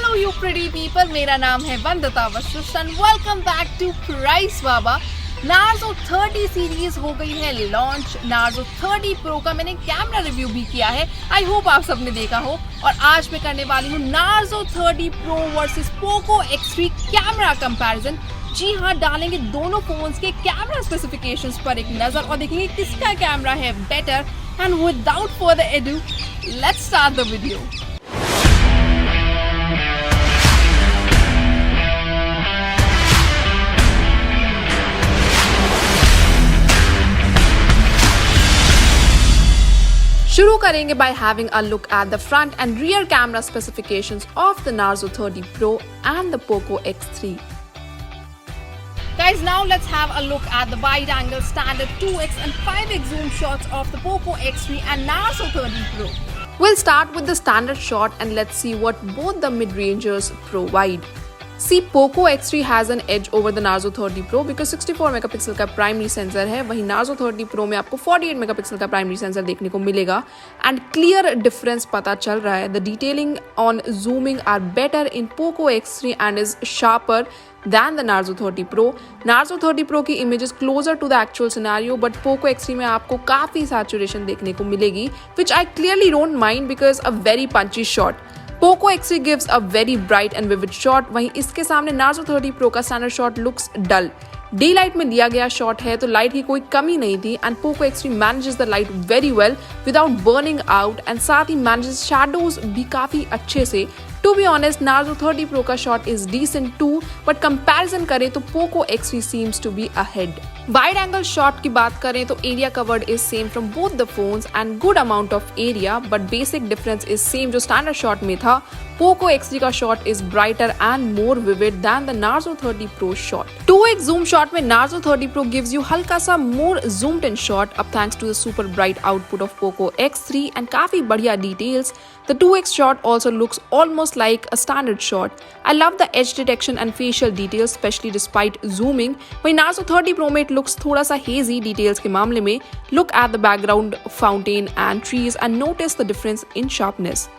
Hello you pretty people, मेरा नाम है Vandita Vashishth and welcome back to price Baba. Narzo 30 series हो गई है लॉन्च। नार्जो 30 प्रो का मैंने कैमरा रिव्यू भी किया है, आई होप आप सबने देखा हो। और आज मैं करने वाली हूँ Narzo 30 pro versus Poco X3 camera comparison. जी हाँ, डालेंगे दोनों फोन्स के कैमरा स्पेसिफिकेशंस पर एक नजर और देखेंगे किसका कैमरा है better. And without further edu, let's start the video. शुरू करेंगे by having a look at the front and rear camera specifications of the Narzo 30 Pro and the Poco X3. Guys, now let's have a look at the wide-angle standard 2x and 5x zoom shots of the Poco X3 and Narzo 30 Pro. We'll start with the standard shot and let's see what both the mid-rangers provide. See, Poco X3 has an edge over the Narzo 30 Pro because 64 megapixel का primary sensor है। वहीं Narzo 30 Pro में आपको 48 megapixel का primary sensor देखने को मिलेगा and clear difference पता चल रहा है। The detailing on zooming are better in Poco X3 and is sharper than the Narzo 30 Pro. Narzo 30 Pro की images closer to the actual scenario, but Poco X3 में आपको काफी saturation देखने को मिलेगी, which I clearly don't mind because a very punchy shot. Poco X3 gives a very bright and vivid shot. वहीं इसके सामने Narzo 30 Pro का standard shot looks dull. Day light में लिया गया शॉट है तो लाइट की कोई कमी नहीं थी and Poco X3 manages the light very well without burning out and साथ ही manages shadows भी काफी अच्छे से। To be honest, Narzo 30 Pro का shot is decent too, but comparison करें तो Poco X3 seems to be ahead. Wide angle shot की बात करें तो area covered is same from both the phones and good amount of area, but basic difference is same जो standard shot में था। Poco X3 का shot is brighter and more vivid than the Narzo 30 Pro shot. 2x zoom shot में Narzo 30 Pro gives you हल्का सा more zoomed in shot up thanks to the super bright output of Poco X3 and काफी बढ़िया details. The 2x shot also looks almost like a standard shot. I love the edge detection and facial details, especially despite zooming. वहीं Narzo 30 Pro में it looks थोड़ा सा hazy details के मामले में. Look at the background fountain and trees and notice the difference in sharpness.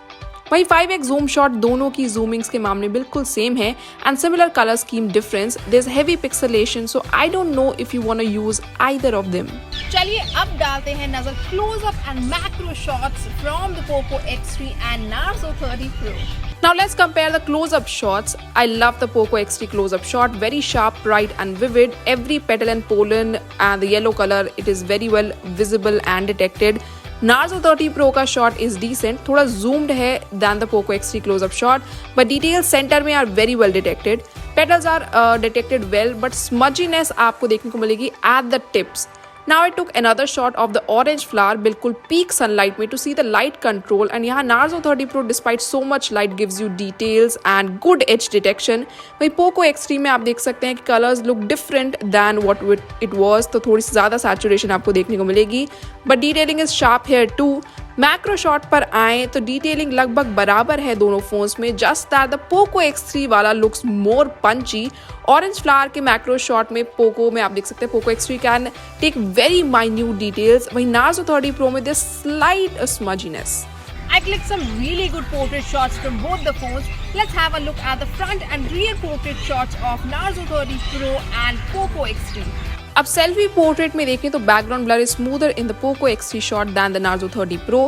वहीं 5x zoom shot दोनों की zoomings के मामले बिल्कुल सेम है and similar color scheme difference. There's heavy pixelation, so I don't know if you wanna use either of them. चलिए अब डालते हैं नजर close up and macro shots from the Poco X3 and Narzo 30 Pro. Now let's compare the close-up shots. I love the Poco X3 close-up shot, very sharp, bright and vivid. Every petal and pollen and the yellow color, it is very well visible and detected. Narzo 30 Pro का shot is decent, थोड़ा zoomed है than the Poco X3 close-up shot, but details center में are very well detected. Petals are detected well, but smudginess आपको देखने को मिलेगी at the tips. Now I took another shot of the orange flower बिल्कुल peak sunlight में to see the light control and यहाँ Narzo 30 Pro despite so much light gives you details and good edge detection. वहीं Poco X3 में आप देख सकते हैं कि colors look different than what it was, तो थोड़ी सी ज़्यादा saturation आपको देखने को मिलेगी, but detailing is sharp here too. Macro shot पर आए तो डिटेलिंग लगभग बराबर है दोनों फोन्स में, just that the Poco X3 वाला looks more punchy. Orange flower के मैक्रो शॉट में पोको में आप देख सकते हैं Poco X3 can take very minute details, वहीं Narzo 30 Pro में there's slight smudginess. I clicked some really good portrait shots from both the phones. Let's have a look at the front and rear portrait shots of Narzo 30 Pro and Poco X3. अब selfie portrait में देखें तो background blur is smoother in the Poco X3 shot than the Narzo 30 Pro.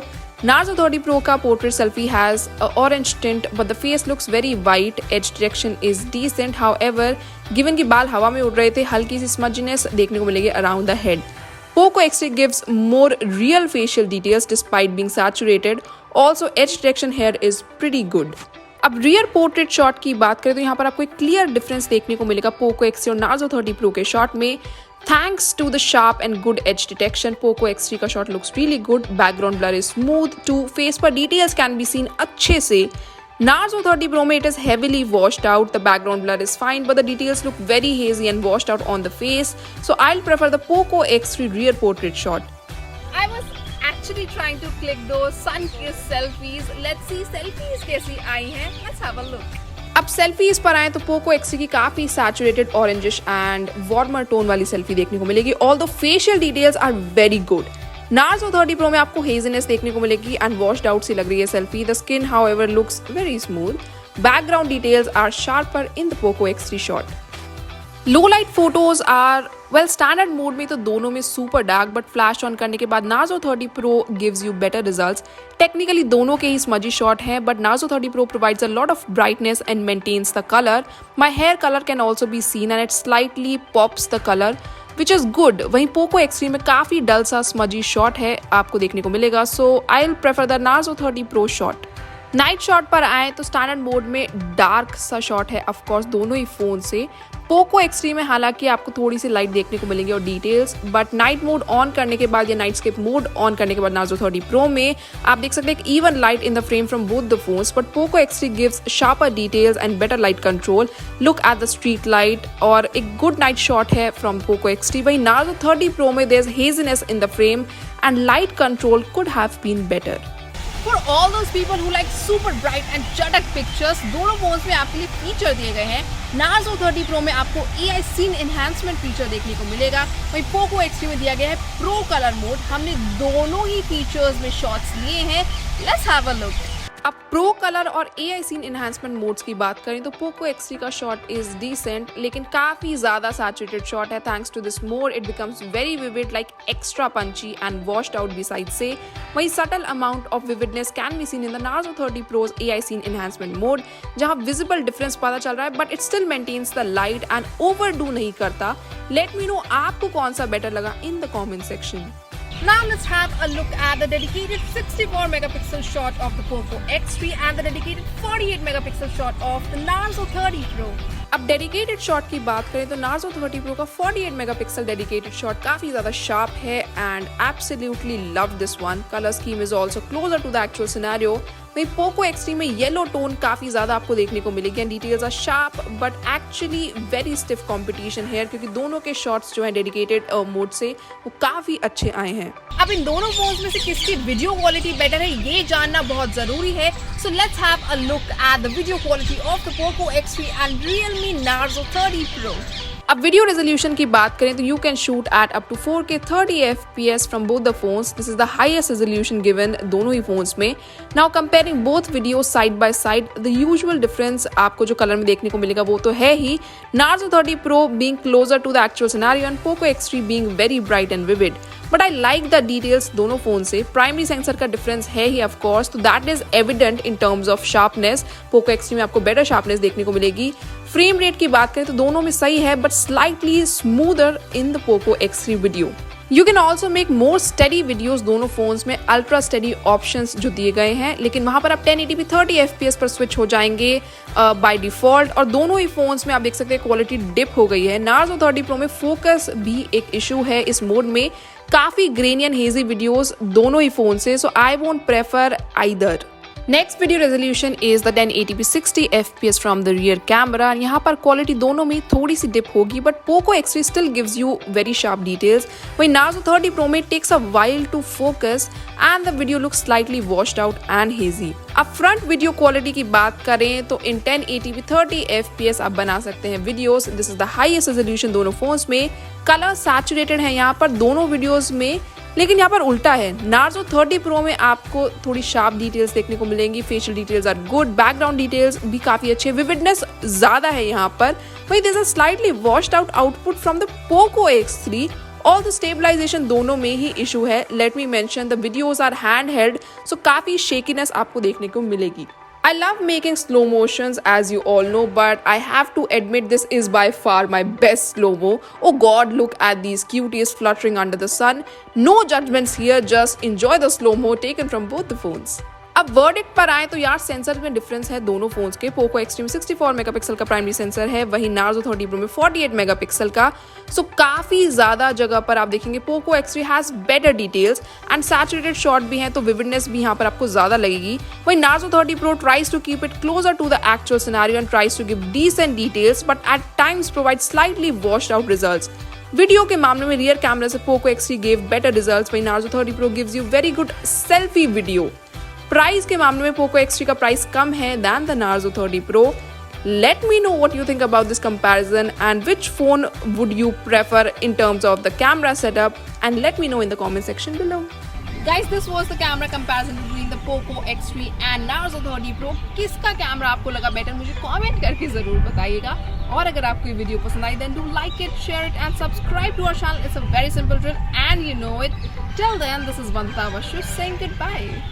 Narzo 30 Pro का portrait selfie has orange tint but the face looks very white. Edge detection is decent, however given कि बाल हवा में उड़ रहे थे हल्की सी स्मजिनेस देखने को मिलेगी around the head. Poco X3 gives more real facial details despite being saturated. Also, edge detection here is pretty good. अब रियर पोर्ट्रेट शॉट की बात करें तो यहाँ पर आपको एक क्लियर डिफरेंस देखने को मिलेगा Poco X3 और Narzo 30 Pro के शॉट में. Thanks to the sharp and good edge detection, Poco X3 का shot looks really good. Background blur is smooth too. Face पर details can be seen अच्छे से. Narzo 30 Pro में it is heavily washed out. The background blur is fine, but the details look very hazy and washed out on the face. So I'll prefer the Poco X3 rear portrait shot. I was actually trying to click those sun-kissed selfies. Let's see selfies कैसी आई हैं. Let's have a look. अब selfies पर आए तो Poco X3 की काफी saturated orangish and warmer tone वाली selfie देखने को मिलेगी. Although facial details are very good. Narzo 30 Pro में आपको हेजीनेस देखने को मिलेगी एंड वॉश्ड आउट सी लग रही है selfie. The skin however looks very smooth. Background details are sharper in the Poco X3 shot. Low light photos are well standard mode में तो दोनों में super dark, but flash on करने के बाद Narzo 30 Pro gives you better results. Technically दोनों के ही स्मजी शॉट हैं, but Narzo 30 Pro provides a lot of brightness and maintains the colour. My hair colour can also be seen and it slightly pops the colour which is good. वहीं Poco X3 में काफी डल सा smudgy shot है आपको देखने को मिलेगा. So I will prefer the Narzo 30 Pro shot. Night shot पर आए तो स्टैंडर्ड मोड में डार्क सा शॉट है ऑफकोर्स दोनों ही फोन से. पोको X3 में हालांकि आपको थोड़ी सी लाइट देखने को मिलेंगी और details, but night mode on करने के बाद या नाइट स्केप मोड ऑन करने के बाद नार्जो 30 Pro में आप देख सकते हैं even light in the frame from both the phones. But Poco X3 gives sharper details and better light control. Look at the street light और एक गुड नाइट शॉट है फ्रॉम पोको X3. वहीं Narzo 30 Pro में there is haziness in the frame and light control could have been better. For all those people who like super bright and chatak pictures, दोनों phones में आपके लिए feature दिए गए हैं. Narzo 30 Pro में आपको AI Scene Enhancement फीचर देखने को मिलेगा. वहीं Poco X3 में दिया गया है Pro Color Mode. हमने दोनों ही फीचर्स में शॉट्स लिए हैं. Let's have a look. अब प्रो कलर और AI सीन एनहांसमेंट मोड्स की बात करें तो पोको X3 का शॉट इज डिसेंट, लेकिन काफी ज्यादा सैचुरेटेड शॉट है. Thanks to this mode it becomes very vivid, like extra punchy and washed out beside से. वहीं subtle amount of vividness can be seen in the Narzo 30 Pro's AI scene enhancement mode, जहां visible difference पता चल रहा है, but it still maintains the light and overdo नहीं करता. Let me know आपको कौन सा बेटर लगा in the comment section. Now let's have a look at the dedicated 64 megapixel shot of the Poco X3 and the dedicated 48 megapixel shot of the Narzo 30 Pro. अब dedicated shot की बात करें तो Narzo 30 Pro का 48 megapixel dedicated shot काफी ज्यादा sharp है and absolutely love this one. Colour scheme is also closer to the actual scenario. वहीं पोको X3 में येलो टोन काफी ज्यादा आपको देखने को मिलेगी and details are sharp but actually very stiff competition है, क्योंकि दोनों के शॉट्स जो है डेडिकेटेड मोड से वो काफी अच्छे आए हैं. अब इन दोनों फोन्स में से किसकी वीडियो क्वालिटी बेटर है ये जानना बहुत जरूरी है. So let's have a look at the video quality of the Poco X3 एंड Realme Narzo 30 Pro. अब वीडियो रेजोल्यूशन की बात करें तो you can shoot at up to 4K 30 FPS from both the phones. This is the highest resolution given दोनों ही phones में. Now comparing both video side by side, the usual difference आपको जो colour में देखने को मिलेगा वो तो है ही. Narzo 30 Pro being closer to the actual scenario and Poco X3 being very bright and vivid. But I like the details दोनों फोन से. प्राइमरी सेंसर का डिफरेंस है ही ऑफ कोर्स, तो that is evident in terms of sharpness. Poco X3 में आपको better sharpness देखने को मिलेगी. फ्रेम रेट की बात करें तो दोनों में सही है, but slightly smoother in the Poco X3 video. You can also make more study videos. दोनों फोन्स में अल्ट्रा स्टडी ऑप्शंस जो दिए गए हैं, लेकिन वहां पर आप 1080p 30 FPS पर स्विच हो जाएंगे बाय डिफॉल्ट. और दोनों ही फोन्स में आप देख सकते हैं क्वालिटी डिप हो गई है. नार्जो 30 Pro में फोकस भी एक इशू है इस मोड में. काफी ग्रेनी एंड हेजी वीडियोस दोनों ही फोन से, so I won't prefer either. Next video resolution is the 1080p 60 FPS from the rear camera. यहाँ पर क्वालिटी दोनों में थोड़ी सी डिप होगी, but Poco X3 still gives you very sharp details. वहीं नार्जो 30 Pro में takes a while to focus and the video looks slightly washed out and hazy. अब फ्रंट वीडियो क्वालिटी की बात करें तो इन 1080p 30 FPS आप बना सकते हैं videos. This is the highest resolution दोनों फोन्स में. कलर सैचुरेटेड है यहाँ पर दोनों वीडियोस में, लेकिन यहाँ पर उल्टा है. नार्जो 30 Pro में आपको थोड़ी शार्प डिटेल्स देखने को मिलेंगी. Facial details are good, background details भी काफी अच्छे, विविडनेस ज्यादा है यहाँ पर. वहीं this is slightly washed out output from the Poco X3. और द स्टेबलाइजेशन दोनों में ही इशू है. Let me mention the videos are hand held, so काफी शेकीनेस आपको देखने को मिलेगी. I love making slow motions as you all know, but I have to admit this is by far my best slow-mo. Oh god, look at these cuties fluttering under the sun. No judgments here, just enjoy the slow-mo taken from both the phones. अब verdict पर आए तो यार sensor में difference है दोनों phones के. Poco X3 में 64 मेगापिक्सल का प्राइमरी सेंसर है, वहीं नार्जो 30 Pro में 48 मेगापिक्सल का. सो काफी ज्यादा जगह पर आप देखेंगे Poco X3 has better details and saturated shot भी है, तो विविडनेस भी यहाँ पर आपको ज्यादा लगेगी. वहीं Narzo 30 Pro tries to keep it closer to the actual scenario and tries to give decent details, but at times provide slightly washed out results. Video के मामले में रियर कैमरा से Poco X3 give better results, वहीं Narzo 30 Pro gives you very good selfie video. Price के मामले में Poco X3 का price कम है than the Narzo 30 Pro. Let me know what you think about this comparison and which phone would you prefer in terms of the camera setup, and let me know in the comment section below. Guys, this was the camera comparison between the Poco X3 and Narzo 30 Pro, किसका camera आपको लगा better मुझे comment करके जरूर बताइएगा। और अगर आपको ये वीडियो पसंद आई then do like it, share it and subscribe to our channel. It's a very simple drill and you know it. Till then this is Vandita saying goodbye.